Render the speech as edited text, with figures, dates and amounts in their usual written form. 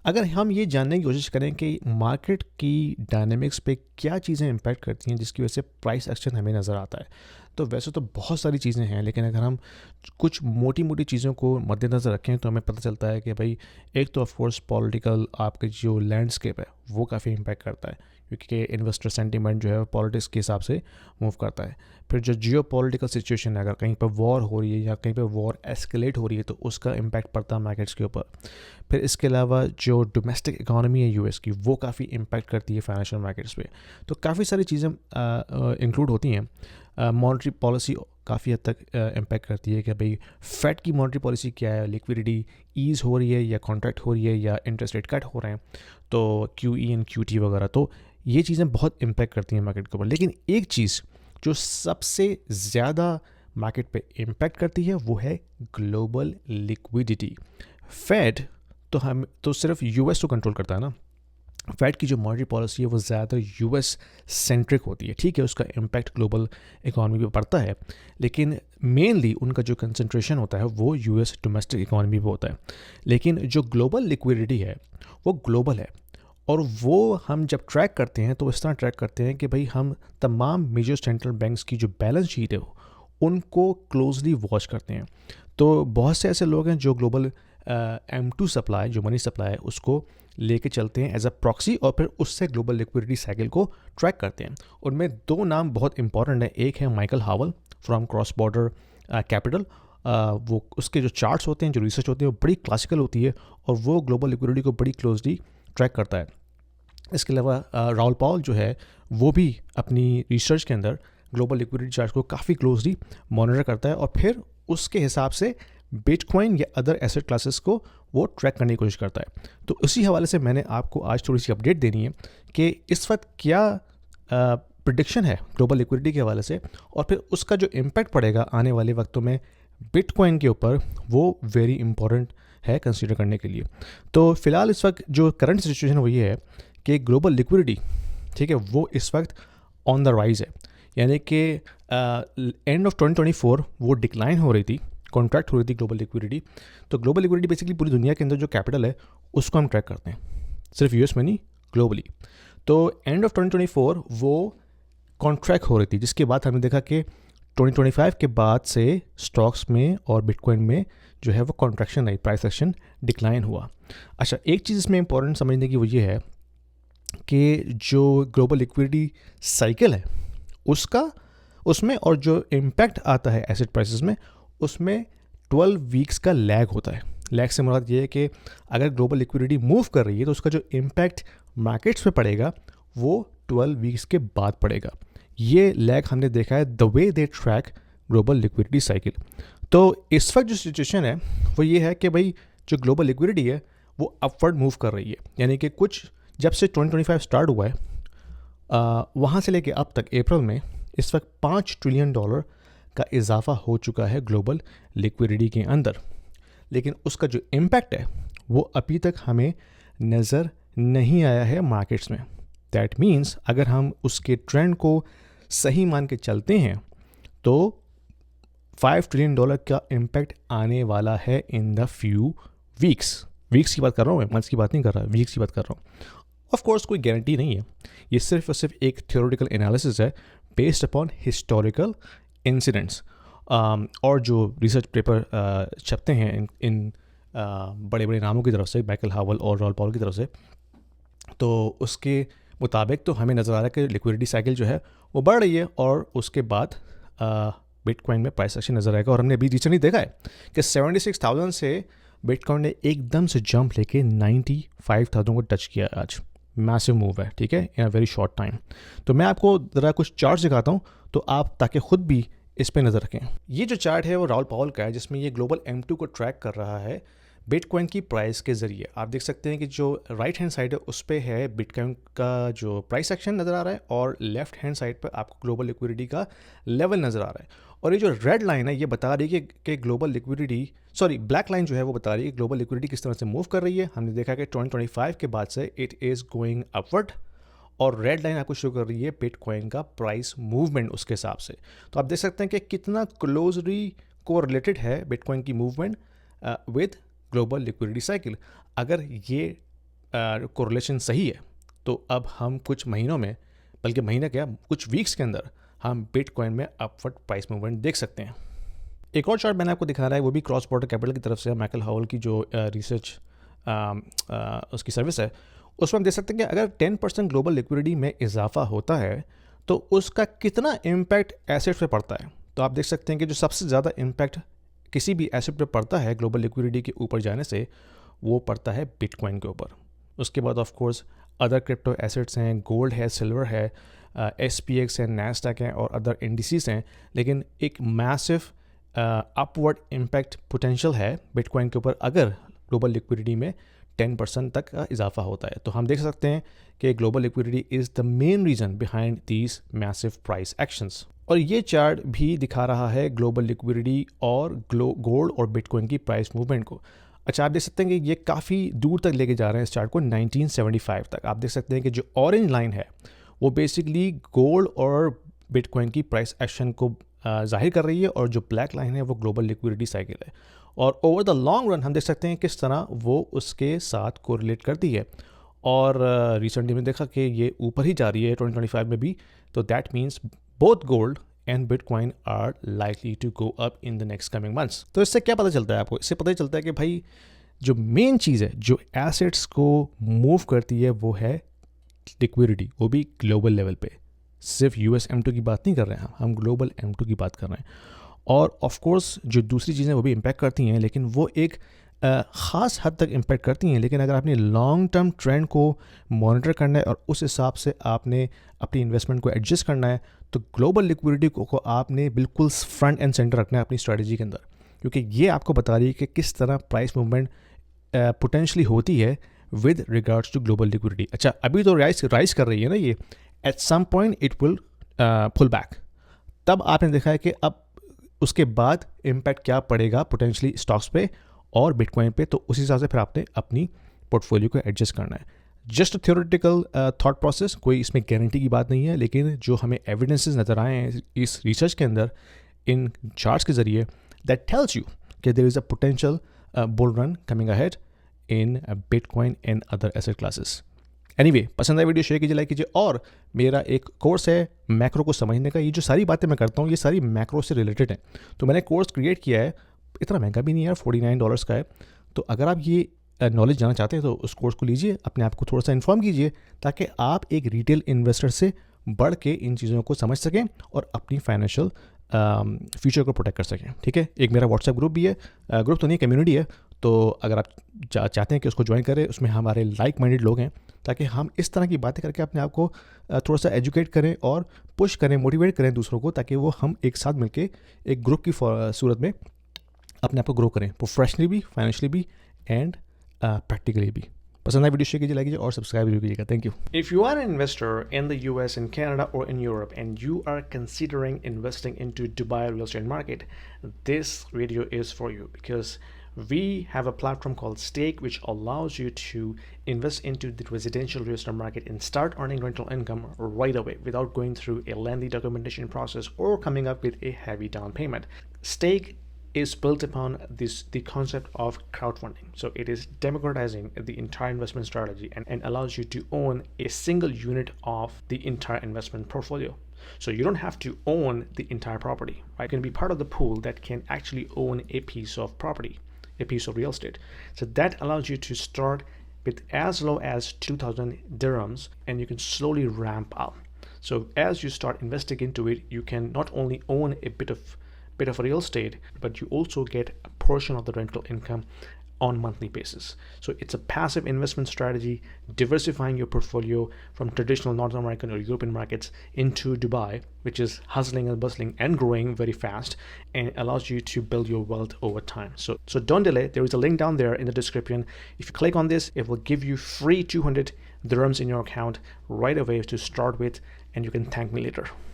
अगर हम ये जानने की कोशिश करें कि मार्केट की डायनामिक्स पे क्या चीज़ें इम्पैक्ट करती हैं जिसकी वजह से प्राइस एक्शन हमें नज़र आता है, तो वैसे तो बहुत सारी चीज़ें हैं, लेकिन अगर हम कुछ मोटी मोटी चीज़ों को मद्देनज़र रखें तो हमें पता चलता है कि भाई एक तो ऑफ कोर्स पॉलिटिकल आपके जो लैंडस्केप है वो काफ़ी इम्पैक्ट करता है, क्योंकि इन्वेस्टर सेंटीमेंट जो है वो पॉलिटिक्स के हिसाब से मूव करता है। फिर जो जियो पॉलिटिकल सिचुएशन है, अगर कहीं पर वॉर हो रही है या कहीं पर वॉर एस्केलेट हो रही है तो उसका इम्पैक्ट पड़ता है मार्केट्स के ऊपर। फिर इसके अलावा जो डोमेस्टिक इकॉनमी है यूएस की, वो काफ़ी इम्पैक्ट करती है फाइनेंशियल मार्केट्स पे। तो काफ़ी सारी चीज़ें इंक्लूड होती हैं। मॉनेटरी पॉलिसी काफ़ी हद तक इम्पैक्ट करती है कि भाई फेड की मॉनेटरी पॉलिसी क्या है, लिक्विडिटी ईज़ हो रही है या कॉन्ट्रैक्ट हो रही है या इंटरेस्ट रेट कट हो रहे हैं, तो Q E and Q T वगैरह, तो ये चीज़ें बहुत इम्पैक्ट करती हैं मार्केट के ऊपर। लेकिन एक चीज़ जो सबसे ज़्यादा मार्केट पे इम्पैक्ट करती है वो है ग्लोबल लिक्विडिटी। फेड तो हम तो सिर्फ यूएस को कंट्रोल करता है ना। फेड की जो मॉनेटरी पॉलिसी है वो ज़्यादातर यूएस सेंट्रिक होती है, ठीक है, उसका इम्पैक्ट ग्लोबल इकॉनमी पे पड़ता है, लेकिन मेनली उनका जो कंसंट्रेशन होता है वो यूएस डोमेस्टिक इकॉनमी पे होता है। लेकिन जो ग्लोबल लिक्विडिटी है वो ग्लोबल है, और वो हम जब ट्रैक करते हैं तो इस तरह ट्रैक करते हैं कि भाई हम तमाम मेजर सेंट्रल बैंक्स की जो बैलेंस शीट है उनको क्लोजली वॉच करते हैं। तो बहुत से ऐसे लोग हैं जो ग्लोबल M2 सप्लाई, जो मनी सप्लाई है, उसको लेके चलते हैं एज अ प्रॉक्सी, और फिर उससे ग्लोबल लिक्विडिटी साइकिल को ट्रैक करते हैं। उनमें दो नाम बहुत इंपॉर्टेंट हैं। एक है Michael Howell from cross border capital. वो उसके जो चार्ट्स होते हैं, जो रिसर्च होती है, वो बड़ी क्लासिकल होती है और वो ग्लोबल लिक्विडिटी को बड़ी क्लोजली ट्रैक करता है। इसके अलावा राहुल पॉल जो है वो भी अपनी रिसर्च के अंदर ग्लोबल लिक्विडिटी चार्ट को काफ़ी क्लोजली मॉनिटर करता है, और फिर उसके हिसाब से बिटकॉइन या अदर एसेट क्लासेस को वो ट्रैक करने की कोशिश करता है। तो उसी हवाले से मैंने आपको आज थोड़ी सी अपडेट देनी है कि इस वक्त क्या प्रिडिक्शन है ग्लोबल लिक्विडिटी के हवाले से, और फिर उसका जो इम्पैक्ट पड़ेगा आने वाले वक्तों में बिटकॉइन के ऊपर, वो वेरी इंपॉर्टेंट है कंसीडर करने के लिए। तो फिलहाल इस वक्त जो करंट सिचुएशन वो ये है कि ग्लोबल लिक्विडिटी, ठीक है, वो इस वक्त ऑन द राइज है। यानी कि एंड ऑफ 2024 वो डिक्लाइन हो रही थी, कॉन्ट्रैक्ट हो रही थी ग्लोबल लिक्विडिटी। तो ग्लोबल लिक्विडिटी बेसिकली पूरी दुनिया के अंदर जो कैपिटल है उसको हम ट्रैक करते हैं, सिर्फ यूएस में नहीं, ग्लोबली। तो एंड ऑफ 2024 वो कॉन्ट्रैक्ट हो रही थी, जिसके बाद हमने देखा कि 2025 के बाद से स्टॉक्स में और बिटकॉइन में जो है वो कॉन्ट्रैक्शन आई, प्राइस एक्शन डिक्लाइन हुआ। अच्छा, एक चीज़ इसमें इंपॉर्टेंट समझने की वो ये है कि जो ग्लोबल लिक्विडिटी साइकिल है उसमें और जो इम्पैक्ट आता है एसेट प्राइसेस में, उसमें 12 वीक्स का लैग होता है। लैग से मुराद ये है कि अगर ग्लोबल लिक्विडिटी मूव कर रही है तो उसका जो इम्पैक्ट मार्केट्स पे पड़ेगा वो 12 वीक्स के बाद पड़ेगा। ये लैग हमने देखा है the way they track global liquidity cycle. तो इस वक्त जो सिचुएशन है वो ये है कि भाई जो ग्लोबल लिक्विडिटी है वो अपवर्ड मूव कर रही है, यानी कि कुछ जब से 2025 स्टार्ट हुआ है वहाँ से लेके अब तक अप्रैल में इस वक्त $5 ट्रिलियन का इजाफा हो चुका है ग्लोबल लिक्विडिटी के अंदर। लेकिन उसका जो इम्पैक्ट है वो अभी तक हमें नज़र नहीं आया है मार्केट्स में। दैट मीन्स अगर हम उसके ट्रेंड को सही मान के चलते हैं तो $5 ट्रिलियन का इम्पैक्ट आने वाला है इन द फ्यू वीक्स की बात कर रहा हूँ मैं, मंथ्स की बात नहीं कर रहा, वीक्स की बात कर रहा हूँ। ऑफ कोर्स कोई गारंटी नहीं है, ये सिर्फ और सिर्फ एक थ्योरेटिकल एनालिसिस है बेस्ड अपॉन हिस्टोरिकल इंसिडेंट्स। और जो रिसर्च पेपर छपते हैं इन बड़े बड़े नामों की तरफ से, माइकल हावल और रॉल पॉल की तरफ से, तो उसके मुताबिक तो हमें नज़र आ रहा है कि लिक्विडिटी साइकिल जो है वो बढ़ रही है, और उसके बाद बिटकॉइन में प्राइस एक्शन नज़र आएगा। और हमने अभी रिसेंटली देखा है कि 76,000 से बिटकॉइन ने एकदम से जंप लेके 95,000 को टच किया आज। मैसिव मूव है, ठीक है, इन अ वेरी शॉर्ट टाइम। तो मैं आपको ज़रा कुछ चार्ट्स दिखाता हूँ तो आप ताकि खुद भी इस पे नज़र रखें। ये जो चार्ट है वो राहुल पॉल का है, जिसमें ये ग्लोबल M2 को ट्रैक कर रहा है बिटकॉइन की प्राइस के ज़रिए। आप देख सकते हैं कि जो राइट हैंड साइड है उस पर है बिटकॉइन का जो प्राइस एक्शन नज़र आ रहा है, और लेफ्ट हैंड साइड पर आपको ग्लोबल लिक्विडिटी का लेवल नज़र आ रहा है। और ये जो रेड लाइन है ये बता रही है कि global liquidity, sorry black line जो है वो बता रही है कि ग्लोबल लिक्विडिटी किस तरह से मूव कर रही है। हमने देखा कि 2025 के बाद से इट इज़ गोइंग अपवर्ड, और रेड लाइन आपको शो कर रही है बिटकॉइन का प्राइस मूवमेंट उसके हिसाब से। तो आप देख सकते हैं कि कितना क्लोजली कोरिलेटेड है बिटकॉइन की movement with global liquidity cycle. अगर ये कोरिलेशन सही है, तो अब हम कुछ महीनों में, बल्कि महीना क्या, कुछ वीक्स के अंदर हम बिटकॉइन में अपवर्ड प्राइस मूवमेंट देख सकते हैं। एक और चार्ट मैंने आपको दिखा रहा है, वो भी क्रॉस बॉर्डर कैपिटल की तरफ से माइकल हाउल की जो रिसर्च उसकी सर्विस है, उसमें हम देख सकते हैं कि अगर 10% ग्लोबल लिक्विडिटी में इजाफा होता है तो उसका कितना इम्पैक्ट एसेट्स पे पड़ता है। तो आप देख सकते हैं कि जो सबसे ज़्यादा इम्पैक्ट किसी भी एसेट पे पड़ता है ग्लोबल लिक्विडिटी के ऊपर जाने से, वो पड़ता है बिटकॉइन के ऊपर। उसके बाद of course other crypto assets हैं, गोल्ड है, सिल्वर है, SPX है, नैस्डैक है और अदर इंडिसेस हैं। लेकिन एक मैसिव अपवर्ड इम्पैक्ट पोटेंशियल है बिटकॉइन के ऊपर अगर ग्लोबल लिक्विडिटी में 10% तक का इजाफा होता है। तो हम देख सकते हैं कि global liquidity is the main reason behind these massive price actions. और ये चार्ट भी दिखा रहा है ग्लोबल लिक्विडिटी और गोल्ड और बिटकॉइन की प्राइस मूवमेंट को। अच्छा, आप देख सकते हैं कि ये काफ़ी दूर तक लेके जा रहे हैं इस चार्ट को, 1975 तक। आप देख सकते हैं कि जो ऑरेंज लाइन है वो बेसिकली गोल्ड और बिटकॉइन की प्राइस एक्शन को जाहिर कर रही है, और जो ब्लैक लाइन है वो ग्लोबल लिक्विडिटी साइकिल है। और ओवर द लॉन्ग रन हम देख सकते हैं किस तरह वो उसके साथ कोरिलेट करती है। और रिसेंटली में देखा कि ये ऊपर ही जा रही है 2025 में भी। तो that means both gold and bitcoin are likely to go up in the next coming months. तो इससे क्या पता चलता है आपको? इससे पता चलता है कि भाई जो मेन चीज़ है जो एसेट्स को मूव करती है वो है लिक्विडिटी, वो भी ग्लोबल लेवल पे। सिर्फ US M2 की बात नहीं कर रहे हैं हम ग्लोबल M2 की बात कर रहे हैं। और ऑफ कोर्स जो दूसरी चीज़ें वो भी इम्पैक्ट करती हैं, लेकिन वो एक ख़ास हद तक इम्पैक्ट करती हैं। लेकिन अगर आपने लॉन्ग टर्म ट्रेंड को मॉनिटर करना है और उस हिसाब से आपने अपनी इन्वेस्टमेंट को एडजस्ट करना है, तो ग्लोबल लिक्विडिटी को आपने बिल्कुल फ्रंट एंड सेंटर रखना है अपनी स्ट्रैटेजी के अंदर, क्योंकि ये आपको बता रही है कि किस तरह प्राइस मूवमेंट पोटेंशली होती है with regards to global liquidity. अच्छा, अभी तो राइज कर रही है ना ये, at some point it will pull back. तब आपने देखा है कि अब उसके बाद इम्पैक्ट क्या पड़ेगा पोटेंशली स्टॉक्स पे और बिटकॉइन पे, तो उस हिसाब से फिर आपने अपनी पोर्टफोलियो को एडजस्ट करना है। जस्ट थ्योरेटिकल थॉट प्रोसेस, कोई इसमें गारंटी की बात नहीं है, लेकिन जो हमें एविडेंसेस नज़र आए हैं इस रिसर्च के अंदर इन चार्ट्स के ज़रिए, दैट टेल्स यू कि there is a potential bull run coming ahead in bitcoin and other asset classes. Anyway, पसंद आए वीडियो शेयर कीजिए, लाइक कीजिए। और मेरा एक कोर्स है मैक्रो को समझने का। ये जो सारी बातें मैं करता हूँ ये सारी मैक्रो से रिलेटेड हैं। तो मैंने कोर्स क्रिएट किया है, इतना महंगा भी नहीं है यार, $49 का है। तो अगर आप ये नॉलेज जानना चाहते हैं तो उस कोर्स को लीजिए, अपने आप को थोड़ा सा इन्फॉर्म कीजिए, ताकि आप एक रिटेल इन्वेस्टर से बढ़ के इन चीज़ों को समझ सकें और अपनी फाइनेंशियल फ्यूचर को प्रोटेक्ट कर सकें। ठीक है, एक मेरा व्हाट्सएप ग्रुप भी है, ग्रुप तो नहीं कम्युनिटी है। तो अगर आप चाहते हैं कि उसको ज्वाइन करें, उसमें हमारे लाइक माइंडेड लोग हैं, ताकि हम इस तरह की बातें करके अपने आप को थोड़ा सा एजुकेट करें और पुश करें, मोटिवेट करें दूसरों को, ताकि वो हम एक साथ मिलके एक ग्रुप की सूरत में अपने आप को ग्रो करें, प्रोफेशनली भी, फाइनेंशियली भी एंड प्रैक्टिकली भी। पसंद आए वीडियो शेयर कीजिए, लाइक कीजिए और सब्सक्राइब भी कीजिएगा। Thank you. If you are an investor in the US, in Canada or in Europe and you are considering investing into Dubai real estate market, this video is for you, because we have a platform called Stake which allows you to invest into the residential real estate market and start earning rental income right away without going through a lengthy documentation process or coming up with a heavy down payment. Stake is built upon the concept of crowdfunding. So it is democratizing the entire investment strategy and allows you to own a single unit of the entire investment portfolio. So you don't have to own the entire property, right? You can be part of the pool that can actually own a piece of property, a piece of real estate. So that allows you to start with as low as 2,000 dirhams and you can slowly ramp up. So as you start investing into it, you can not only own a bit of real estate, but you also get a portion of the rental income on monthly basis. So it's a passive investment strategy, diversifying your portfolio from traditional North American or European markets into Dubai, which is hustling and bustling and growing very fast, and allows you to build your wealth over time. So don't delay. There is a link down there in the description. If you click on this, it will give you free 200 dirhams in your account right away to start with, and you can thank me later.